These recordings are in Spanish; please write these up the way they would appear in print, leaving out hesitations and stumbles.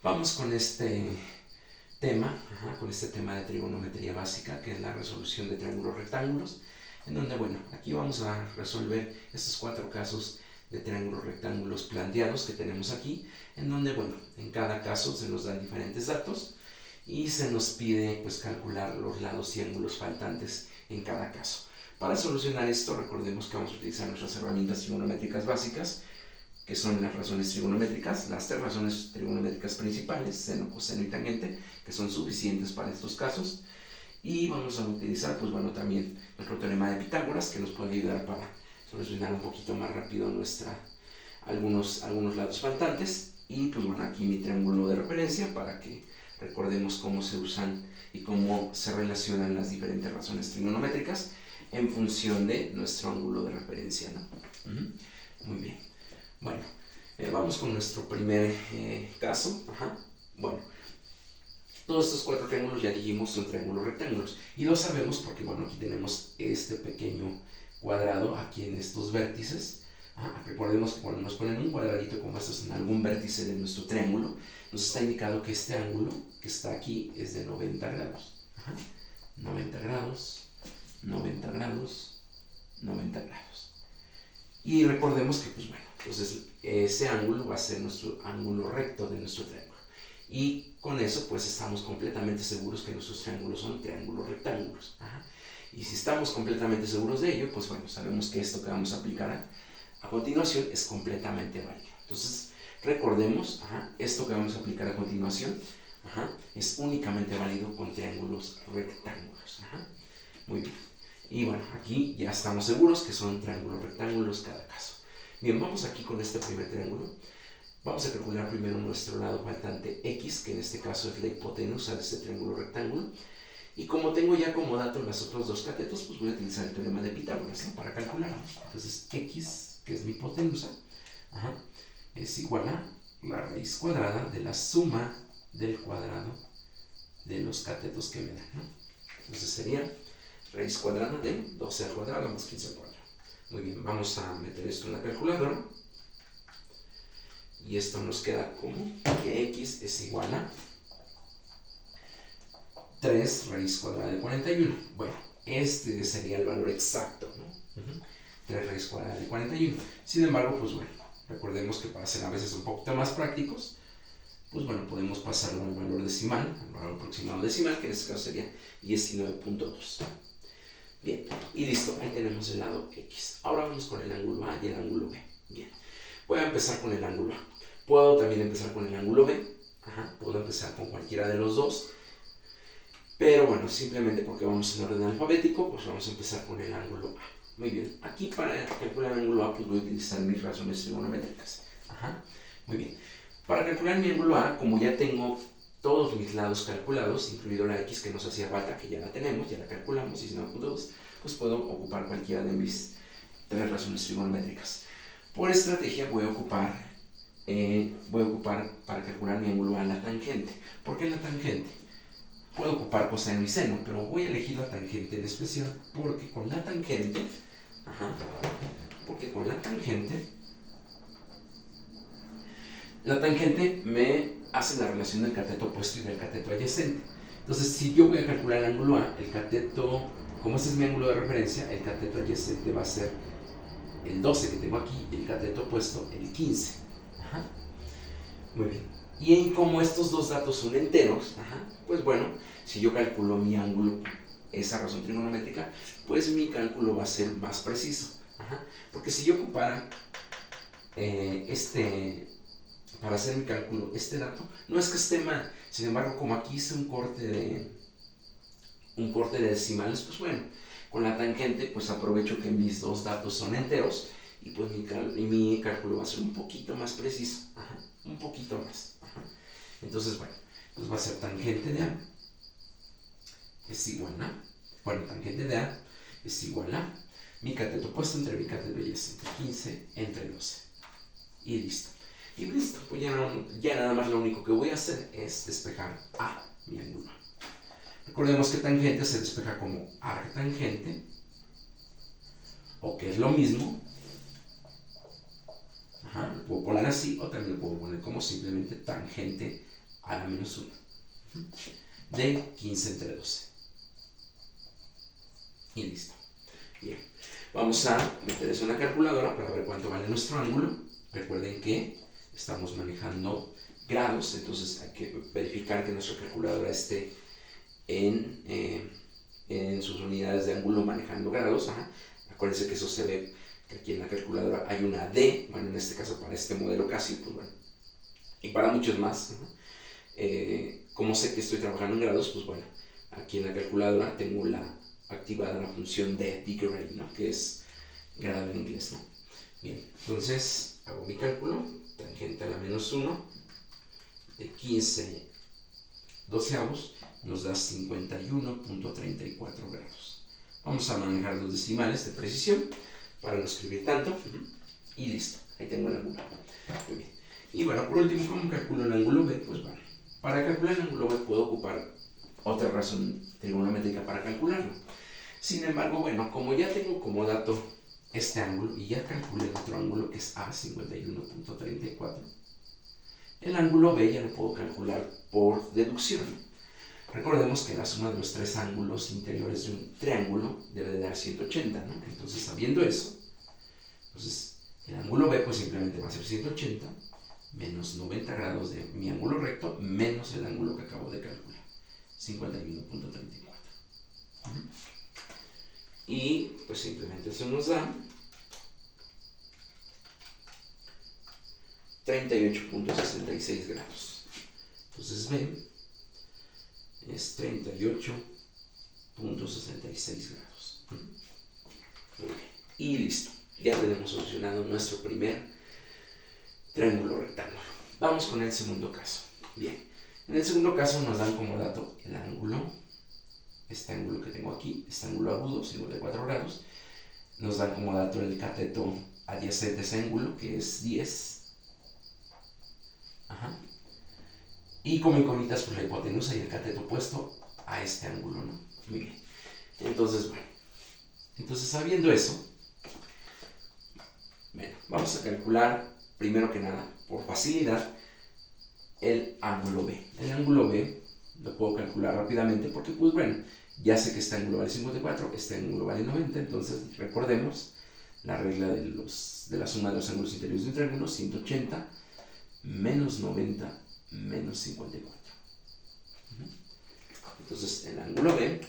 Vamos con con este tema de trigonometría básica, que es la resolución de triángulos rectángulos, en donde, bueno, aquí vamos a resolver estos 4 casos de triángulos rectángulos planteados que tenemos aquí, en donde, bueno, en cada caso se nos dan diferentes datos y se nos pide, pues, calcular los lados y ángulos faltantes en cada caso. Para solucionar esto, recordemos que vamos a utilizar nuestras herramientas trigonométricas básicas, que son las razones trigonométricas, las 3 razones trigonométricas principales, seno, coseno y tangente, que son suficientes para estos casos. Y vamos a utilizar, pues bueno, también nuestro teorema de Pitágoras, que nos puede ayudar para solucionar un poquito más rápido algunos lados faltantes. Y pues bueno, aquí mi triángulo de referencia para que recordemos cómo se usan y cómo se relacionan las diferentes razones trigonométricas en función de nuestro ángulo de referencia, ¿no? Muy bien. Bueno, vamos con nuestro primer caso. Bueno, todos estos 4 triángulos ya dijimos son triángulos rectángulos y lo sabemos porque, bueno, aquí tenemos este pequeño cuadrado aquí en estos vértices. Recordemos que cuando nos ponen un cuadradito como estos en algún vértice de nuestro triángulo, nos está indicando que este ángulo que está aquí es de 90 grados. 90 grados, 90 grados, 90 grados. Y recordemos que, pues bueno, entonces ese ángulo va a ser nuestro ángulo recto de nuestro triángulo. Y con eso, pues estamos completamente seguros que nuestros triángulos son triángulos rectángulos. Y si estamos completamente seguros de ello, pues bueno, sabemos que esto que vamos a aplicar a continuación es completamente válido. Entonces, recordemos, esto que vamos a aplicar a continuación es únicamente válido con triángulos rectángulos. Muy bien. Y bueno, aquí ya estamos seguros que son triángulos rectángulos cada caso. Bien, vamos aquí con este primer triángulo. Vamos a calcular primero nuestro lado faltante x, que en este caso es la hipotenusa de este triángulo rectángulo. Y como tengo ya como dato los otros 2 catetos, pues voy a utilizar el teorema de Pitágoras, ¿no?, para calcularlo. Entonces x, que es mi hipotenusa, es igual a la raíz cuadrada de la suma del cuadrado de los catetos que me dan, ¿no? Entonces sería raíz cuadrada de 12 al cuadrado más 15 al cuadrado. Muy bien, vamos a meter esto en la calculadora. Y esto nos queda como que x es igual a 3 raíz cuadrada de 41. Bueno, este sería el valor exacto, ¿no? 3 raíz cuadrada de 41. Sin embargo, pues bueno, recordemos que para ser a veces un poquito más prácticos, pues bueno, podemos pasarlo al valor decimal, al valor aproximado decimal, que en este caso sería 19.2. Bien, y listo, ahí tenemos el lado x. Ahora vamos con el ángulo A y el ángulo B. Bien, voy a empezar con el ángulo A. Puedo también empezar con el ángulo B. Puedo empezar con cualquiera de los dos. Pero bueno, simplemente porque vamos en orden alfabético, pues vamos a empezar con el ángulo A. Muy bien, aquí para calcular el ángulo A, pues voy a utilizar mis razones trigonométricas. Muy bien. Para calcular mi ángulo A, como ya tengo todos mis lados calculados, incluido la x que nos hacía falta, que ya la tenemos, ya la calculamos, 19.2, pues puedo ocupar cualquiera de mis 3 razones trigonométricas. Por estrategia voy a ocupar para calcular mi ángulo A la tangente. ¿Por qué la tangente? Puedo ocupar coseno y seno, pero voy a elegir la tangente en especial porque con la tangente, la tangente me hace la relación del cateto opuesto y del cateto adyacente. Entonces, si yo voy a calcular el ángulo A, el cateto, como este es mi ángulo de referencia, el cateto adyacente va a ser el 12 que tengo aquí y el cateto opuesto el 15. Muy bien. Y como estos dos datos son enteros, pues bueno, si yo calculo mi ángulo, esa razón trigonométrica, pues mi cálculo va a ser más preciso. Porque si yo ocupara para hacer mi cálculo, este dato, no es que esté mal. Sin embargo, como aquí hice un corte de decimales, pues bueno, con la tangente, pues aprovecho que mis dos datos son enteros y pues mi cálculo va a ser un poquito más preciso. Un poquito más. Entonces, bueno, pues va a ser tangente de A es igual a, tangente de A es igual a mi cateto opuesto entre mi cateto adyacente, 15 entre 12. Y listo. Y listo, pues ya nada más lo único que voy a hacer es despejar A, mi ángulo A. Recordemos que tangente se despeja como arctangente, o que es lo mismo, lo puedo poner así, o también lo puedo poner como simplemente tangente a la menos 1 de 15 entre 12. Y listo. Bien, vamos a meter eso en la calculadora para ver cuánto vale nuestro ángulo. Recuerden que estamos manejando grados, entonces hay que verificar que nuestra calculadora esté en sus unidades de ángulo manejando grados. Ajá. Acuérdense que eso se ve, que aquí en la calculadora hay una D, bueno, en este caso para este modelo Casio, pues bueno, y para muchos más. Como sé que estoy trabajando en grados, pues bueno, aquí en la calculadora tengo activada la función de degree, ¿no? Que es grado en inglés, ¿no? Bien, entonces hago mi cálculo, tangente a la menos 1 de 15 doceavos nos da 51.34 grados. Vamos a manejar los decimales de precisión para no escribir tanto. Y listo, ahí tengo el ángulo. Muy bien. Y bueno, por último, ¿cómo calculo el ángulo B? Pues bueno, para calcular el ángulo B puedo ocupar otra razón trigonométrica para calcularlo. Sin embargo, bueno, como ya tengo como dato este ángulo y ya calculé otro ángulo que es A, 51.34, el ángulo B ya lo puedo calcular por deducción. Recordemos que la suma de los tres ángulos interiores de un triángulo debe de dar 180, ¿no? Entonces, sabiendo eso, entonces el ángulo B pues simplemente va a ser 180 menos 90 grados de mi ángulo recto menos el ángulo que acabo de calcular, 51.34. Y pues simplemente eso nos da 38.66 grados. Entonces B es 38.66 grados. Y listo, ya tenemos solucionado nuestro primer triángulo rectángulo. Vamos con el segundo caso. Bien, en el segundo caso nos dan como dato el ángulo, este ángulo que tengo aquí, este ángulo agudo, 54 grados. Nos dan como dato el cateto adyacente a ese ángulo, que es 10. Ajá. Y como incógnitas, pues la hipotenusa y el cateto opuesto a este ángulo, ¿no? Muy bien. Entonces, bueno. Entonces, sabiendo eso, bueno, vamos a calcular, primero que nada, por facilidad, el ángulo B. El ángulo B lo puedo calcular rápidamente porque, pues bueno, ya sé que este ángulo vale 54, este ángulo vale 90, entonces recordemos la regla de la suma de los ángulos interiores de un triángulo, 180 menos 90 menos 54. Entonces el ángulo B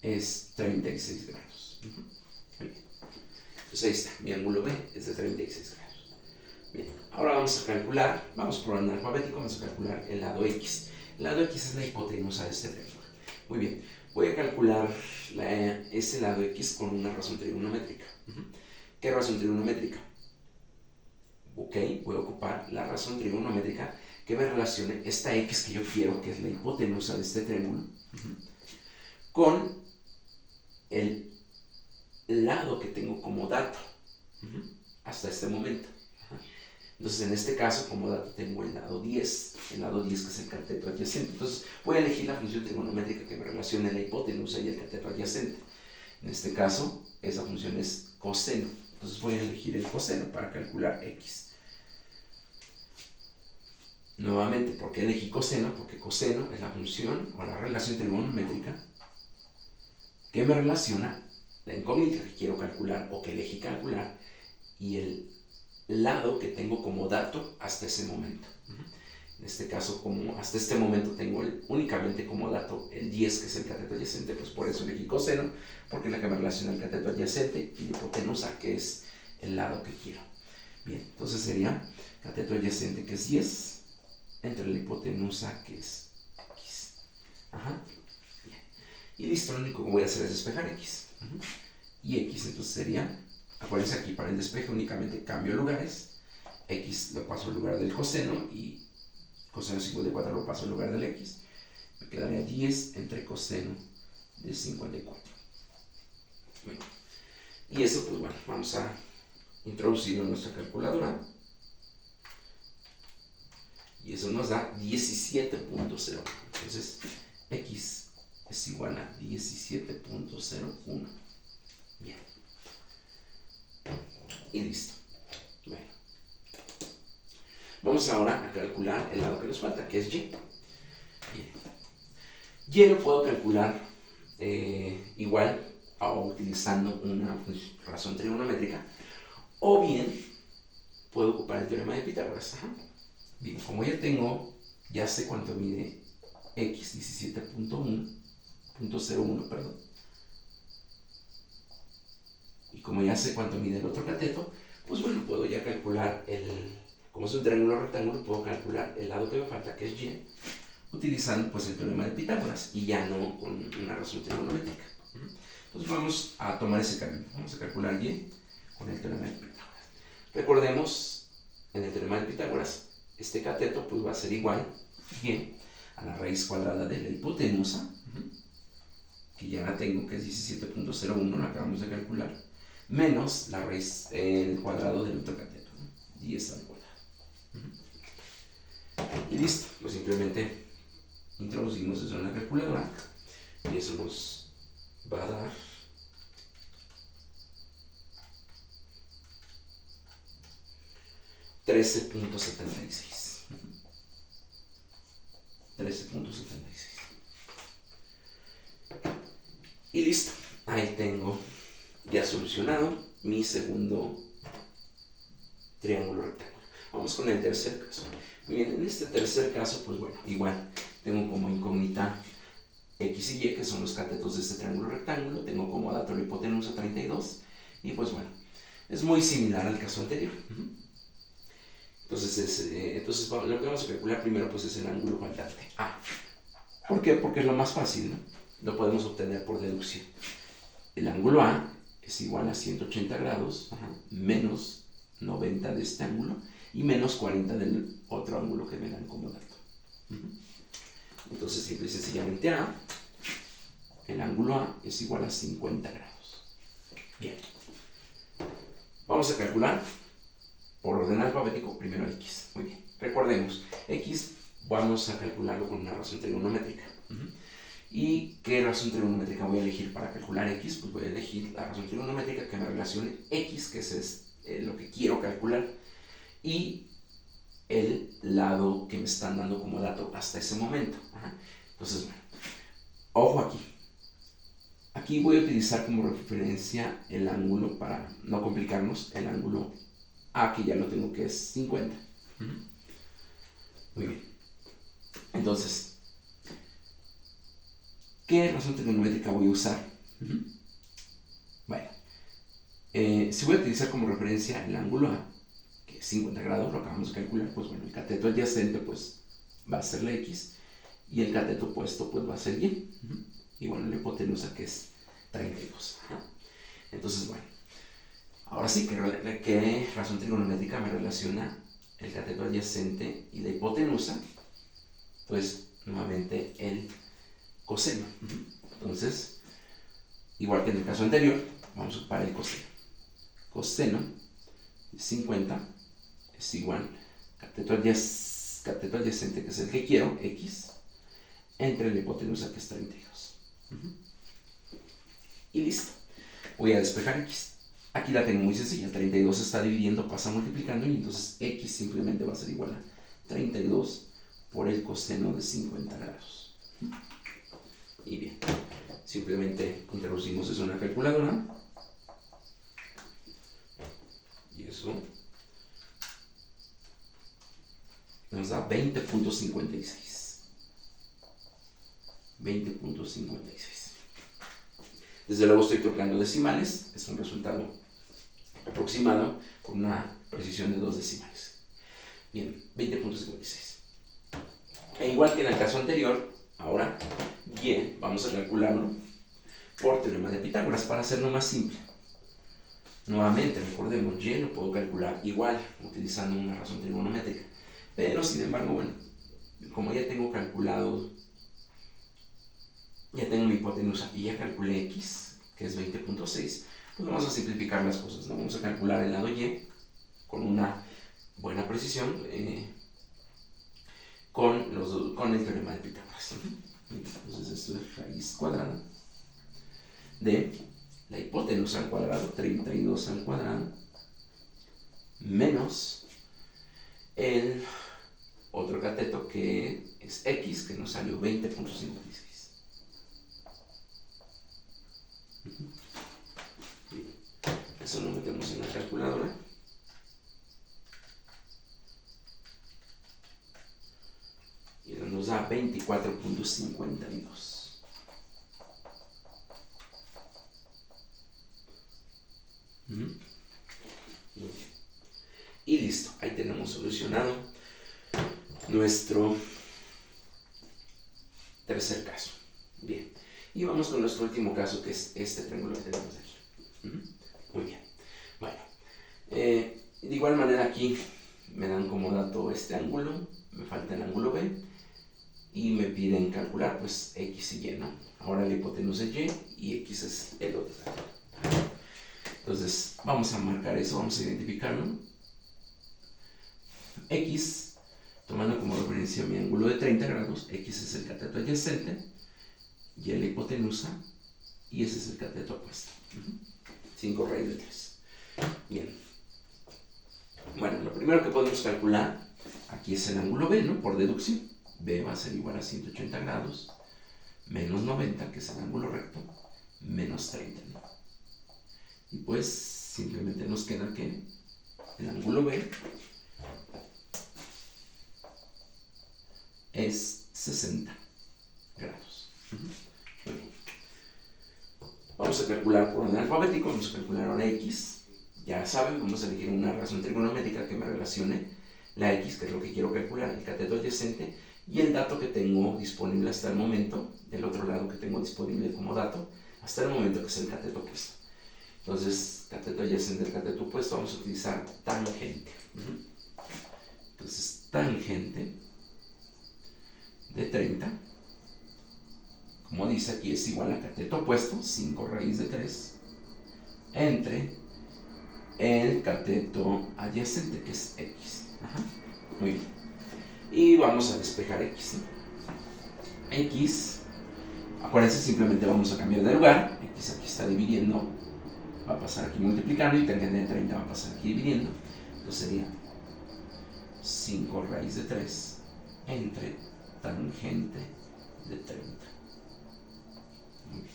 es 36 grados. Entonces ahí está, mi ángulo B es de 36 grados. Bien, ahora vamos a calcular, vamos por orden alfabético, vamos a calcular el lado X. El lado X es la hipotenusa de este triángulo. Muy bien, voy a calcular ese lado X con una razón trigonométrica. ¿Qué razón trigonométrica? Ok, voy a ocupar la razón trigonométrica que me relacione esta X que yo quiero, que es la hipotenusa de este triángulo, con el lado que tengo como dato hasta este momento. Entonces, en este caso, como dato tengo el lado 10 que es el cateto adyacente. Entonces, voy a elegir la función trigonométrica que me relacione la hipotenusa y el cateto adyacente. En este caso, esa función es coseno. Entonces, voy a elegir el coseno para calcular X. Nuevamente, ¿por qué elegí coseno? Porque coseno es la función o la relación trigonométrica que me relaciona la incógnita que quiero calcular o que elegí calcular y el lado que tengo como dato hasta ese momento. En este caso, como hasta este momento tengo únicamente como dato el 10, que es el cateto adyacente, pues por eso elegí coseno, porque es la que me relaciona el cateto adyacente y la hipotenusa, que es el lado que quiero. Bien, entonces sería cateto adyacente, que es 10, entre la hipotenusa, que es X. Ajá. Bien. Y listo, lo único que voy a hacer es despejar X. Y X entonces sería, acuérdense aquí para el despeje únicamente cambio lugares. X lo paso al lugar del coseno y coseno de 54 lo paso al lugar del X. Me quedaría 10 entre coseno de 54. Bueno, y eso pues bueno, vamos a introducirlo en nuestra calculadora. Y eso nos da 17.01. Entonces, X es igual a 17.01. Bien. Y listo. Bueno. Vamos ahora a calcular el lado que nos falta, que es y. Bien. Y lo puedo calcular igual utilizando una razón trigonométrica, o bien puedo ocupar el teorema de Pitágoras. Ajá. Bien, como ya sé cuánto mide x, 17.01, perdón. Y como ya sé cuánto mide el otro cateto, pues bueno, puedo ya calcular como es un triángulo rectángulo, puedo calcular el lado que me falta, que es y, utilizando pues el teorema de Pitágoras y ya no con una razón trigonométrica. Entonces vamos a tomar ese camino. Vamos a calcular y con el teorema de Pitágoras. Recordemos, en el teorema de Pitágoras, este cateto pues va a ser igual y a la raíz cuadrada de la hipotenusa, que ya la tengo, que es 17.01, la acabamos de calcular, menos la raíz cuadrado del otro cateto, 10 al cuadrado. Y listo, pues simplemente introducimos eso en la calculadora y eso nos va a dar 13.76. 13.76. Y listo, ahí tengo ya solucionado mi segundo triángulo rectángulo. Vamos con el tercer caso. Bien, en este tercer caso, pues bueno, igual tengo como incógnita x y y, que son los catetos de este triángulo rectángulo. Tengo como dato la hipotenusa 32. Y pues bueno, es muy similar al caso anterior. Entonces, lo que vamos a calcular primero pues es el ángulo faltante. ¿Por qué? Porque es lo más fácil, ¿no? Lo podemos obtener por deducción. El ángulo A es igual a 180 grados menos 90 de este ángulo y menos 40 del otro ángulo que me dan como dato. Entonces, simple y sencillamente el ángulo A es igual a 50 grados. Bien. Vamos a calcular por orden alfabético primero x. Muy bien. Recordemos, x vamos a calcularlo con una razón trigonométrica. ¿Y qué razón trigonométrica voy a elegir para calcular x? Pues voy a elegir la razón trigonométrica que me relacione x, que es lo que quiero calcular, y el lado que me están dando como dato hasta ese momento. Entonces, bueno, ojo aquí. Aquí voy a utilizar como referencia el ángulo, para no complicarnos, el ángulo A, que ya lo tengo, que es 50. Muy bien. Entonces, ¿qué razón trigonométrica voy a usar? Bueno, si voy a utilizar como referencia el ángulo A, que es 50 grados, lo acabamos de calcular, pues bueno, el cateto adyacente pues va a ser la x y el cateto opuesto pues va a ser y. Y bueno, la hipotenusa, que es 32. Entonces, bueno, ahora sí, ¿qué razón trigonométrica me relaciona el cateto adyacente y la hipotenusa? Pues nuevamente el coseno. Entonces, igual que en el caso anterior, vamos a ocupar el coseno. Coseno de 50 es igual cateto adyacente, que es el que quiero, x, entre la hipotenusa, que es 32. Y listo. Voy a despejar x. Aquí la tengo muy sencilla. 32 está dividiendo, pasa multiplicando, y entonces x simplemente va a ser igual a 32 por el coseno de 50 grados. Y bien, simplemente introducimos eso en la calculadora. Y eso nos da 20.56. 20.56. Desde luego estoy tocando decimales. Es un resultado aproximado con una precisión de 2 decimales. Bien, 20.56. E igual que en el caso anterior, ahora y vamos a calcularlo por teorema de Pitágoras para hacerlo más simple. Nuevamente, recordemos, y lo puedo calcular igual utilizando una razón trigonométrica, pero sin embargo, bueno, como ya tengo calculado, ya tengo mi hipotenusa y ya calculé x, que es 20.6, pues vamos a simplificar las cosas, ¿no? Vamos a calcular el lado y con una buena precisión, con el teorema de Pitágoras. Entonces esto es raíz cuadrada de la hipotenusa al cuadrado, 32 al cuadrado, menos el que es X, que nos salió 20.56. Eso lo metemos en la calculadora. Y nos da 24.52. Y listo, ahí tenemos solucionado nuestro tercer caso. Bien, y vamos con nuestro último caso, que es este triángulo que tenemos aquí. Muy bien, bueno, de igual manera aquí me dan como dato este ángulo, me falta el ángulo B, y me piden calcular pues X y Y, ¿no? Ahora la hipotenusa es Y y X es el otro lado. Entonces vamos a marcar eso, vamos a identificarlo. X, tomando como referencia mi ángulo de 30 grados, X es el cateto adyacente, Y es la hipotenusa, y ese es el cateto opuesto. 5 raíz de 3. Bien. Bueno, lo primero que podemos calcular, aquí es el ángulo B, ¿no? Por deducción. B va a ser igual a 180 grados, menos 90, que es el ángulo recto, menos 30, ¿no? Y pues simplemente nos queda que el ángulo B es 60 grados. Muy bien. Vamos a calcular por orden alfabético, vamos a calcular ahora X. Ya saben, vamos a elegir una razón trigonométrica que me relacione la X, que es lo que quiero calcular, el cateto adyacente, y el dato que tengo disponible hasta el momento, el otro lado que tengo disponible como dato, hasta el momento, que es el cateto opuesto. Entonces, cateto adyacente al cateto opuesto, vamos a utilizar tangente. Entonces, tangente de 30, como dice aquí, es igual a cateto opuesto, 5 raíz de 3, entre el cateto adyacente, que es X. Muy bien. Y vamos a despejar X, ¿no? X, acuérdense, simplemente vamos a cambiar de lugar. X aquí está dividiendo, va a pasar aquí multiplicando, y tangente de 30 va a pasar aquí dividiendo. Entonces sería 5 raíz de 3 entre tangente de 30. Muy bien.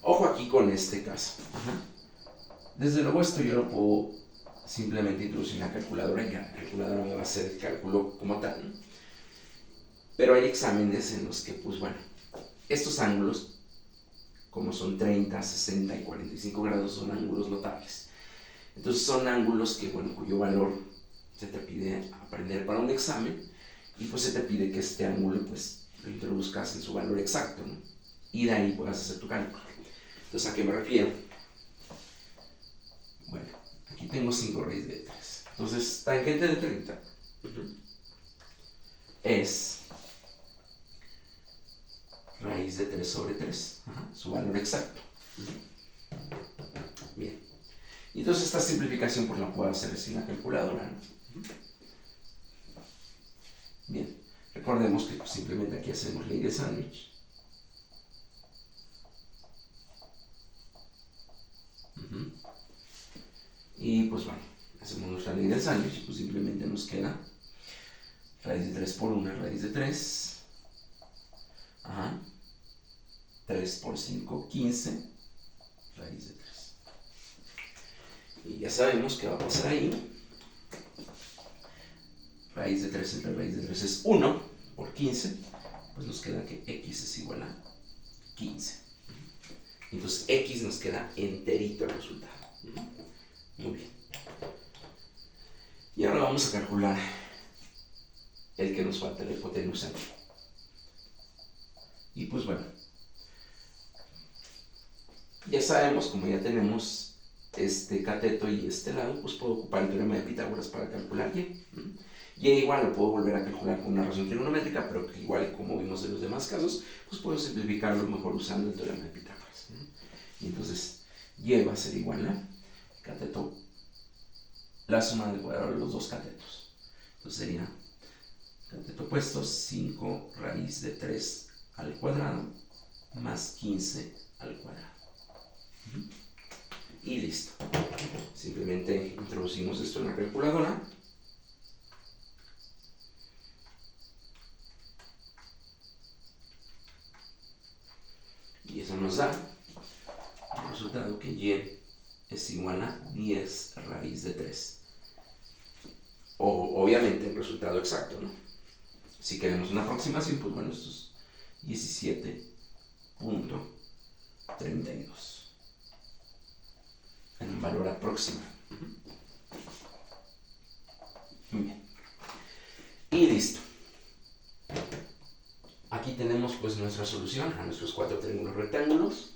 Ojo aquí con este caso. Desde luego esto yo lo puedo simplemente introducir en la calculadora, y la calculadora me va a hacer el cálculo como tal, ¿no? Pero hay exámenes en los que, pues bueno, estos ángulos, como son 30, 60 y 45 grados, son ángulos notables. Entonces son ángulos que, bueno, cuyo valor se te pide aprender para un examen, y pues se te pide que este ángulo, pues, lo introduzcas en su valor exacto, ¿no? Y de ahí puedas hacer tu cálculo. Entonces, ¿a qué me refiero? Bueno, aquí tengo 5 raíz de 3. Entonces, tangente de 30 es raíz de 3 sobre 3, su valor exacto. Bien. Y entonces esta simplificación pues la puedo hacer sin la calculadora, ¿no? Bien. Recordemos que pues, simplemente aquí hacemos ley de sándwich. Y pues bueno, hacemos nuestra ley del sándwich, pues simplemente nos queda raíz de 3 por 1, raíz de 3. 3 por 5, 15, raíz de 3. Y ya sabemos que va a pasar ahí. Raíz de 3 entre raíz de 3 es 1 por 15, pues nos queda que X es igual a 15. Entonces X nos queda enterito el resultado. Muy bien. Y ahora vamos a calcular el que nos falta, la hipotenusa. Y pues bueno, ya sabemos, como ya tenemos este cateto y este lado, pues puedo ocupar el teorema de Pitágoras para calcular Y. Y igual lo puedo volver a calcular con una razón trigonométrica, pero que igual, como vimos en los demás casos, pues puedo simplificarlo mejor usando el teorema de Pitágoras. Y entonces Y va a ser igual a cateto, la suma del cuadrado de los dos catetos. Entonces sería cateto opuesto, 5 raíz de 3 al cuadrado más 15 al cuadrado. Y listo. Simplemente introducimos esto en la calculadora. Y eso nos da el resultado que y es igual a 10 raíz de 3. O, obviamente el resultado exacto, ¿no? Si queremos una aproximación, pues bueno, esto es 17.32 en un valor aproximado. Muy bien. Y listo. Aquí tenemos pues nuestra solución a nuestros 4 triángulos rectángulos.